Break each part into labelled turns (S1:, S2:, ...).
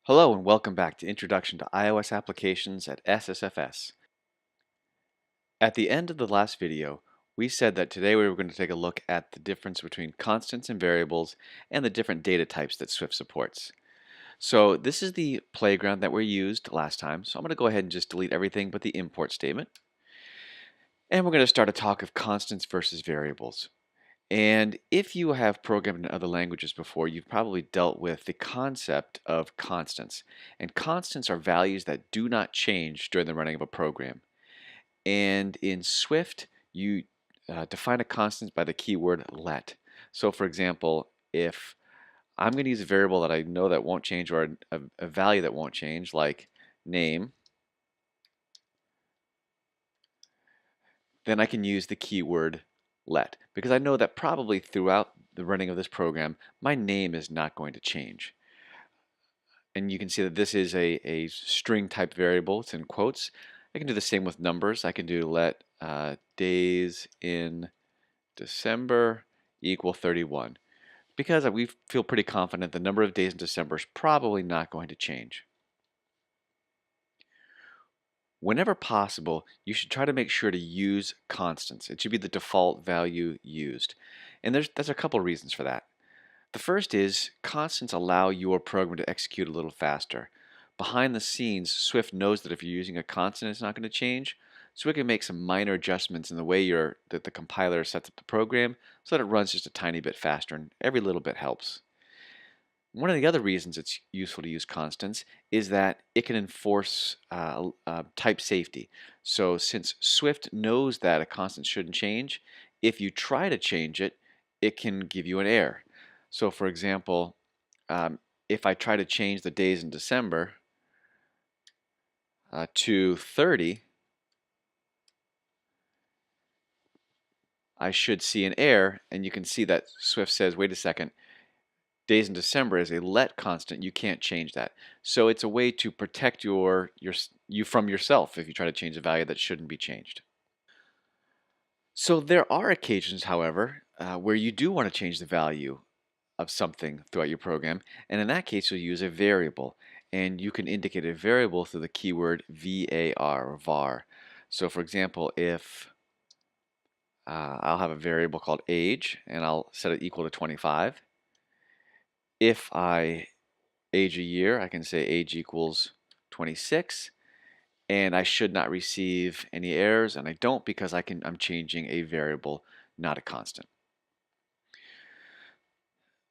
S1: Hello and welcome back to Introduction to iOS Applications at SSFS. At the end of the last video, we said that today we were going to take a look at the difference between constants and variables and the different data types that Swift supports. So this is the playground that we used last time, so I'm going to go ahead and just delete everything but the import statement. And we're going to start a talk of constants versus variables. And if you have programmed in other languages before, you've probably dealt with the concept of constants. And constants are values that do not change during the running of a program. And in Swift, you define a constant by the keyword let. So for example, if I'm going to use a variable that I know that won't change or a value that won't change, like name, then I can use the keyword let, because I know that probably throughout the running of this program, my name is not going to change. And you can see that this is a string type variable. It's in quotes. I can do the same with numbers. I can do let days in December equal 31, because we feel pretty confident the number of days in December is probably not going to change. Whenever possible, you should try to make sure to use constants. It should be the default value used. And there's a couple reasons for that. The first is constants allow your program to execute a little faster. Behind the scenes, Swift knows that if you're using a constant, it's not going to change. So it can make some minor adjustments in the way that the compiler sets up the program so that it runs just a tiny bit faster, and every little bit helps. One of the other reasons it's useful to use constants is that it can enforce type safety. So since Swift knows that a constant shouldn't change, if you try to change it, it can give you an error. So for example, if I try to change the days in December to 30, I should see an error, and you can see that Swift says, wait a second, days in December is a let constant. You can't change that. So it's a way to protect you from yourself if you try to change a value that shouldn't be changed. So there are occasions, however, where you do want to change the value of something throughout your program, and in that case you'll use a variable, and you can indicate a variable through the keyword var or var. So for example, if I'll have a variable called age, and I'll set it equal to 25. If I age a year, I can say age equals 26, and I should not receive any errors, and I don't because I'm changing a variable, not a constant.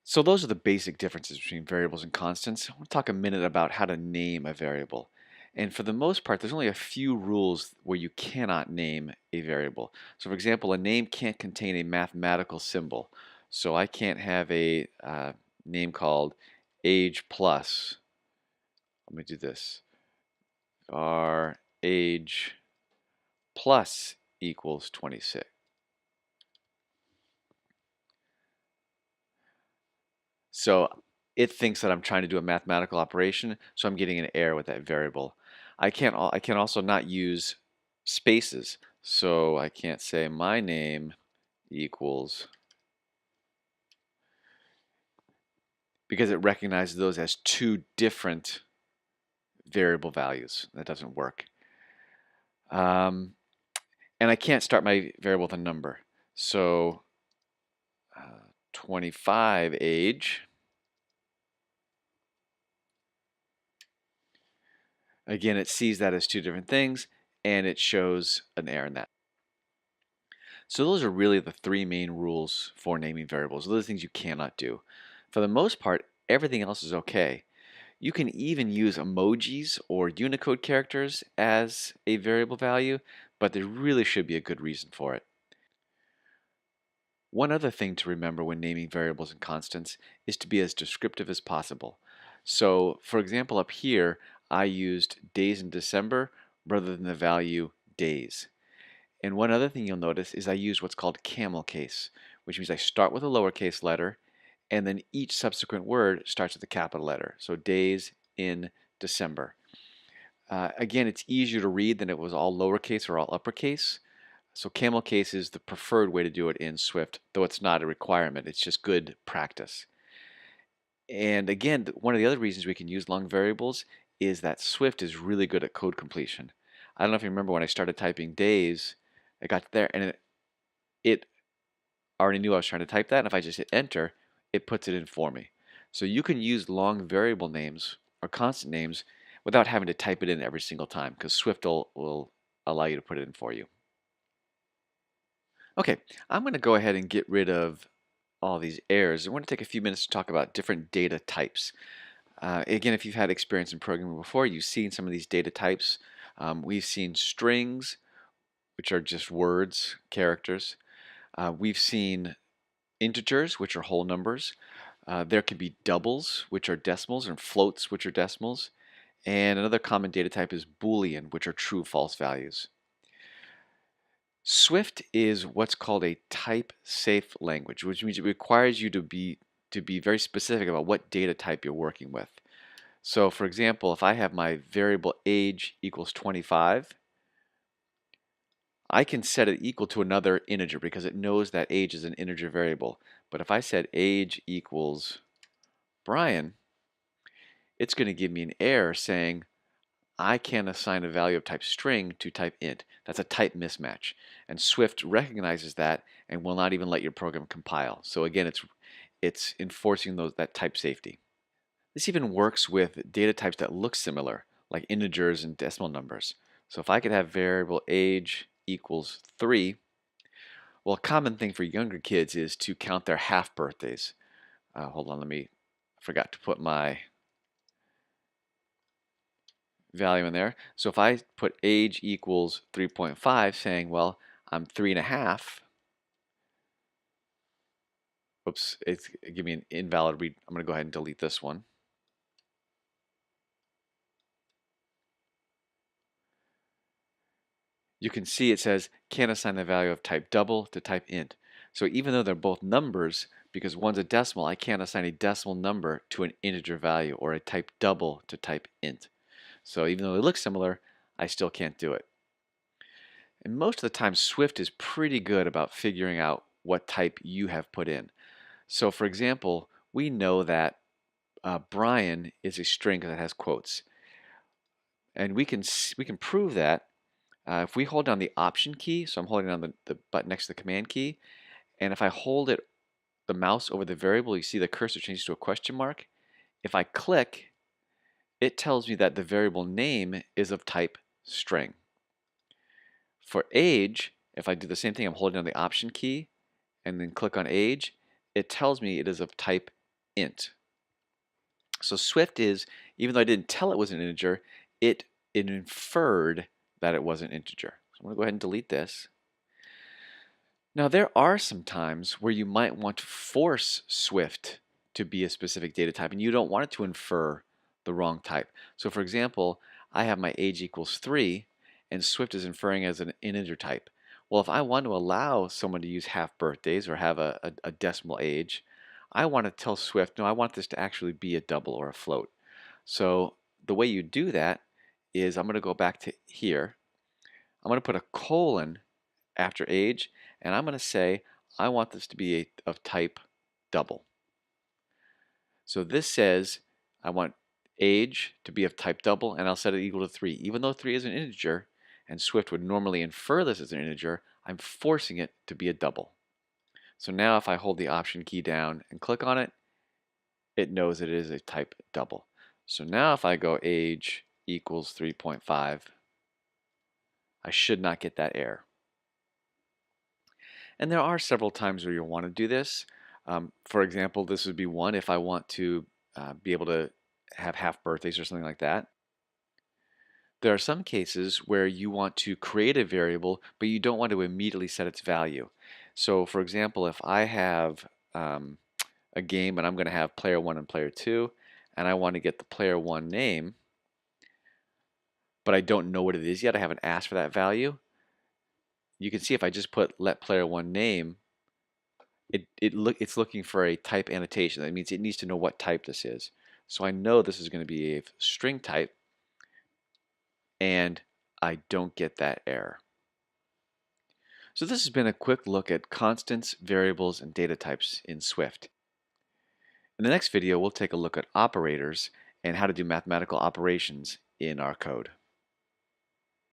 S1: So those are the basic differences between variables and constants. I want to talk a minute about how to name a variable. And for the most part, there's only a few rules where you cannot name a variable. So for example, a name can't contain a mathematical symbol. So I can't have a name called age plus. Let me do this. Our age plus equals 26. So it thinks that I'm trying to do a mathematical operation, so I'm getting an error with that variable. I can also not use spaces, so I can't say my name equals, because it recognizes those as two different variable values. That doesn't work. And I can't start my variable with a number. So 25 age. Again, it sees that as two different things, and it shows an error in that. So those are really the three main rules for naming variables. Those are the things you cannot do. For the most part, everything else is okay. You can even use emojis or Unicode characters as a variable value, but there really should be a good reason for it. One other thing to remember when naming variables and constants is to be as descriptive as possible. So, for example, up here, I used days in December rather than the value days. And one other thing you'll notice is I use what's called camel case, which means I start with a lowercase letter, and then each subsequent word starts with a capital letter. So days in December. Again, it's easier to read than it was all lowercase or all uppercase. So camel case is the preferred way to do it in Swift, though it's not a requirement. It's just good practice. And again, one of the other reasons we can use long variables is that Swift is really good at code completion. I don't know if you remember when I started typing days, I got there and it already knew I was trying to type that, and if I just hit enter, it puts it in for me. So you can use long variable names or constant names without having to type it in every single time, because Swift will allow you to put it in for you. Okay, I'm going to go ahead and get rid of all these errors. I want to take a few minutes to talk about different data types. Again, if you've had experience in programming before, you've seen some of these data types. We've seen strings, which are just words, characters. We've seen integers, which are whole numbers. There could be doubles, which are decimals, and floats, which are decimals. And another common data type is Boolean, which are true/false values. Swift is what's called a type-safe language, which means it requires you to be very specific about what data type you're working with. So for example, if I have my variable age equals 25, I can set it equal to another integer because it knows that age is an integer variable. But if I said age equals Brian, it's going to give me an error saying I can't assign a value of type string to type int. That's a type mismatch. And Swift recognizes that and will not even let your program compile. So again, it's enforcing that type safety. This even works with data types that look similar, like integers and decimal numbers. So if I could have variable age equals 3, well, a common thing for younger kids is to count their half birthdays. Hold on, I forgot to put my value in there. So if I put age equals 3.5, saying, well, I'm 3.5, oops, it's give me an invalid read. I'm going to go ahead and delete this one. You can see it says can't assign the value of type double to type int. So even though they're both numbers, because one's a decimal, I can't assign a decimal number to an integer value or a type double to type int. So even though they look similar, I still can't do it. And most of the time, Swift is pretty good about figuring out what type you have put in. So for example, we know that Brian is a string that has quotes. And we can prove that if we hold down the Option key, so I'm holding down the button next to the Command key, and if I hold the mouse over the variable, you see the cursor changes to a question mark. If I click, it tells me that the variable name is of type string. For age, if I do the same thing, I'm holding down the Option key and then click on age, it tells me it is of type int. So Swift is, even though I didn't tell it was an integer, it inferred that it was an integer. So I'm going to go ahead and delete this. Now there are some times where you might want to force Swift to be a specific data type and you don't want it to infer the wrong type. So for example, I have my age equals 3 and Swift is inferring as an integer type. Well, if I want to allow someone to use half birthdays or have a decimal age, I want to tell Swift, no, I want this to actually be a double or a float. So the way you do that is I'm going to go back to here. I'm going to put a colon after age, and I'm going to say I want this to be of type double. So this says I want age to be of type double, and I'll set it equal to 3. Even though 3 is an integer, and Swift would normally infer this as an integer, I'm forcing it to be a double. So now if I hold the Option key down and click on it, it knows it is a type double. So now if I go age equals 3.5, I should not get that error. And there are several times where you'll want to do this. For example, this would be one if I want to be able to have half birthdays or something like that. There are some cases where you want to create a variable, but you don't want to immediately set its value. So for example, if I have a game and I'm going to have player 1 and player 2, and I want to get the player 1 name, but I don't know what it is yet, I haven't asked for that value, you can see if I just put let player 1 name, it's looking for a type annotation. That means it needs to know what type this is. So I know this is going to be a string type, and I don't get that error. So this has been a quick look at constants, variables, and data types in Swift. In the next video, we'll take a look at operators and how to do mathematical operations in our code.